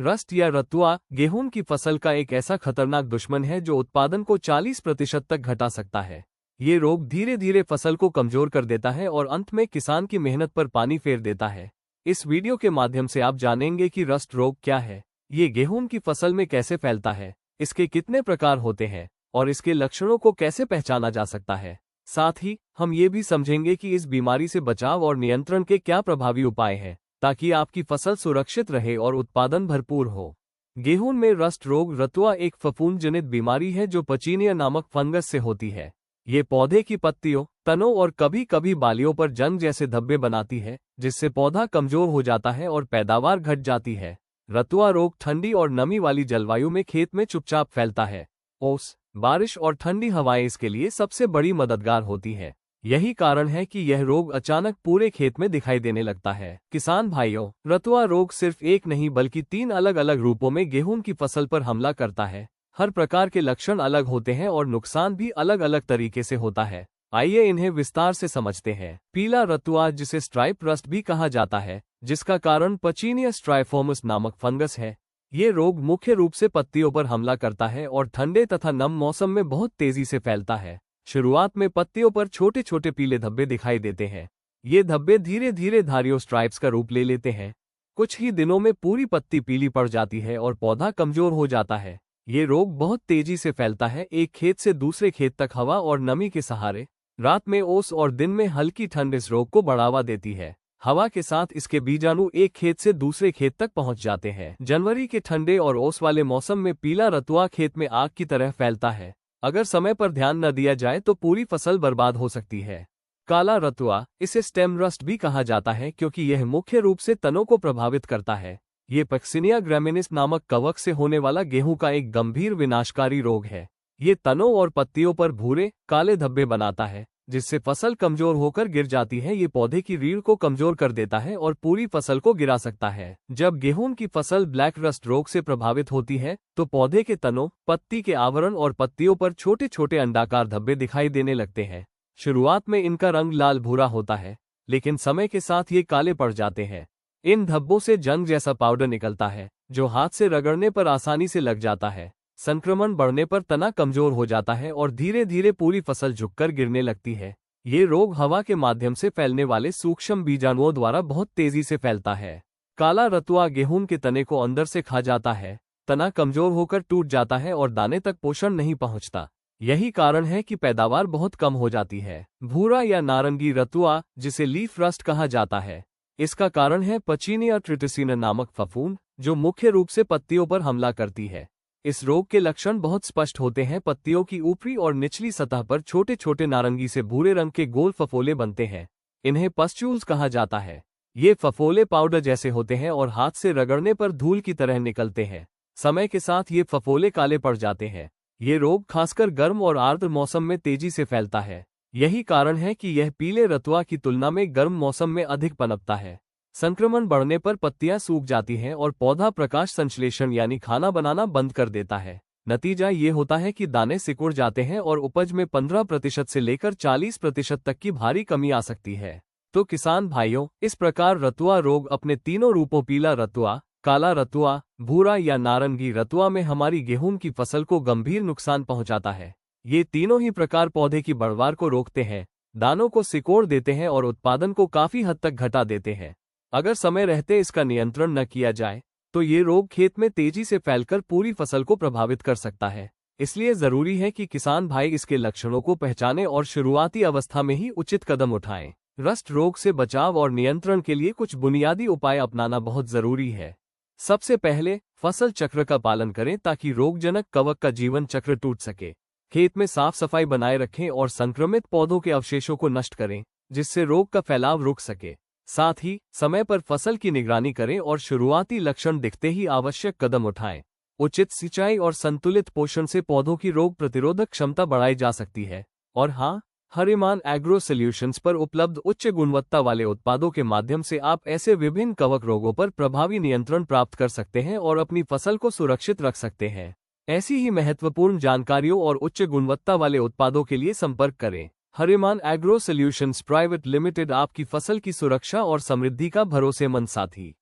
Rust या रतुआ गेहूं की फसल का एक ऐसा खतरनाक दुश्मन है जो उत्पादन को 40% तक घटा सकता है। ये रोग धीरे धीरे फसल को कमजोर कर देता है और अंत में किसान की मेहनत पर पानी फेर देता है। इस वीडियो के माध्यम से आप जानेंगे कि रस्ट रोग क्या है, ये गेहूं की फसल में कैसे फैलता है, इसके कितने प्रकार होते हैं और इसके लक्षणों को कैसे पहचाना जा सकता है। साथ ही हम ये भी समझेंगे कि इस बीमारी से बचाव और नियंत्रण के क्या प्रभावी उपाय हैं, ताकि आपकी फसल सुरक्षित रहे और उत्पादन भरपूर हो। गेहूं में रस्ट रोग रतुआ एक फफूंद जनित बीमारी है जो पचीनिया नामक फंगस से होती है। ये पौधे की पत्तियों, तनों और कभी कभी बालियों पर जंग जैसे धब्बे बनाती है, जिससे पौधा कमजोर हो जाता है और पैदावार घट जाती है। रतुआ रोग ठंडी और नमी वाली जलवायु में खेत में चुपचाप फैलता है। ओस, बारिश और ठंडी हवाएं इसके लिए सबसे बड़ी मददगार होती है। यही कारण है कि यह रोग अचानक पूरे खेत में दिखाई देने लगता है। किसान भाइयों, रतुआ रोग सिर्फ एक नहीं बल्कि 3 अलग अलग रूपों में गेहूं की फसल पर हमला करता है। हर प्रकार के लक्षण अलग होते हैं और नुकसान भी अलग अलग तरीके से होता है। आइए इन्हें विस्तार से समझते हैं। पीला रतुआ, जिसे स्ट्राइप रस्ट भी कहा जाता है, जिसका कारण पचीनिया स्ट्राइफोमस नामक फंगस है। ये रोग मुख्य रूप से पत्तियों पर हमला करता है और ठंडे तथा नम मौसम में बहुत तेजी से फैलता है। शुरुआत में पत्तियों पर छोटे छोटे पीले धब्बे दिखाई देते हैं। ये धब्बे धीरे धीरे धारियों स्ट्राइप्स का रूप ले लेते हैं। कुछ ही दिनों में पूरी पत्ती पीली पड़ जाती है और पौधा कमजोर हो जाता है। ये रोग बहुत तेजी से फैलता है, एक खेत से दूसरे खेत तक हवा और नमी के सहारे। रात में ओस और दिन में हल्की ठंड इस रोग को बढ़ावा देती है। हवा के साथ इसके बीजाणु एक खेत से दूसरे खेत तक पहुंच जाते हैं। जनवरी के ठंडे और ओस वाले मौसम में पीला रतुआ खेत में आग की तरह फैलता है। अगर समय पर ध्यान न दिया जाए तो पूरी फसल बर्बाद हो सकती है। काला रतुआ, इसे स्टेम रस्ट भी कहा जाता है क्योंकि यह मुख्य रूप से तनों को प्रभावित करता है। ये पक्सिनिया ग्रामिनिस नामक कवक से होने वाला गेहूं का एक गंभीर विनाशकारी रोग है। ये तनों और पत्तियों पर भूरे काले धब्बे बनाता है, जिससे फसल कमजोर होकर गिर जाती है। ये पौधे की रीढ़ को कमजोर कर देता है और पूरी फसल को गिरा सकता है। जब गेहूं की फसल ब्लैक रस्ट रोग से प्रभावित होती है तो पौधे के तनों, पत्ती के आवरण और पत्तियों पर छोटे छोटे अंडाकार धब्बे दिखाई देने लगते हैं। शुरुआत में इनका रंग लाल भूरा होता है, लेकिन समय के साथ ये काले पड़ जाते हैं। इन धब्बों से जंग जैसा पाउडर निकलता है, जो हाथ से रगड़ने पर आसानी से लग जाता है। संक्रमण बढ़ने पर तना कमजोर हो जाता है और धीरे धीरे पूरी फसल झुककर गिरने लगती है। ये रोग हवा के माध्यम से फैलने वाले सूक्ष्म बीजाणुओं द्वारा बहुत तेजी से फैलता है। काला रतुआ गेहूं के तने को अंदर से खा जाता है। तना कमजोर होकर टूट जाता है और दाने तक पोषण नहीं पहुंचता। यही कारण है कि पैदावार बहुत कम हो जाती है। भूरा या नारंगी रतुआ, जिसे लीफ रस्ट कहा जाता है, इसका कारण है पचीनिया ट्रिटिसिना नामक फफूंद, जो मुख्य रूप से पत्तियों पर हमला करती है। इस रोग के लक्षण बहुत स्पष्ट होते हैं। पत्तियों की ऊपरी और निचली सतह पर छोटे छोटे नारंगी से भूरे रंग के गोल फफोले बनते हैं। इन्हें पस्ट्यूल्स कहा जाता है। ये फफोले पाउडर जैसे होते हैं और हाथ से रगड़ने पर धूल की तरह निकलते हैं। समय के साथ ये फफोले काले पड़ जाते हैं। ये रोग खासकर गर्म और आर्द्र मौसम में तेजी से फैलता है। यही कारण है कि यह पीले रतुआ की तुलना में गर्म मौसम में अधिक पनपता है। संक्रमण बढ़ने पर पत्तियां सूख जाती हैं और पौधा प्रकाश संश्लेषण यानी खाना बनाना बंद कर देता है। नतीजा ये होता है कि दाने सिकुड़ जाते हैं और उपज में 15% से लेकर 40% तक की भारी कमी आ सकती है। तो किसान भाइयों, इस प्रकार रतुआ रोग अपने तीनों रूपों पीला रतुआ, काला रतुआ, भूरा या नारंगी रतुआ में हमारी गेहूं की फसल को गंभीर नुकसान पहुंचाता है। ये तीनों ही प्रकार पौधे की बढ़वार को रोकते हैं, दानों को सिकोड़ देते हैं और उत्पादन को काफी हद तक घटा देते हैं। अगर समय रहते इसका नियंत्रण न किया जाए तो ये रोग खेत में तेजी से फैलकर पूरी फसल को प्रभावित कर सकता है। इसलिए जरूरी है कि किसान भाई इसके लक्षणों को पहचानें और शुरुआती अवस्था में ही उचित कदम उठाएं। रस्ट रोग से बचाव और नियंत्रण के लिए कुछ बुनियादी उपाय अपनाना बहुत जरूरी है। सबसे पहले फसल चक्र का पालन करें ताकि रोगजनक कवक का जीवन चक्र टूट सके। खेत में साफ सफाई बनाए रखें और संक्रमित पौधों के अवशेषों को नष्ट करें, जिससे रोग का फैलाव रुक सके। साथ ही समय पर फसल की निगरानी करें और शुरुआती लक्षण दिखते ही आवश्यक कदम उठाएं। उचित सिंचाई और संतुलित पोषण से पौधों की रोग प्रतिरोधक क्षमता बढ़ाई जा सकती है। और हाँ, हरिमान एग्रो सॉल्यूशंस पर उपलब्ध उच्च गुणवत्ता वाले उत्पादों के माध्यम से आप ऐसे विभिन्न कवक रोगों पर प्रभावी नियंत्रण प्राप्त कर सकते हैं और अपनी फसल को सुरक्षित रख सकते हैं। ऐसी ही महत्वपूर्ण जानकारियों और उच्च गुणवत्ता वाले उत्पादों के लिए संपर्क करें। Hariman agro solutions private limited, आपकी फसल की सुरक्षा और समृद्धि का भरोसेमंद साथी।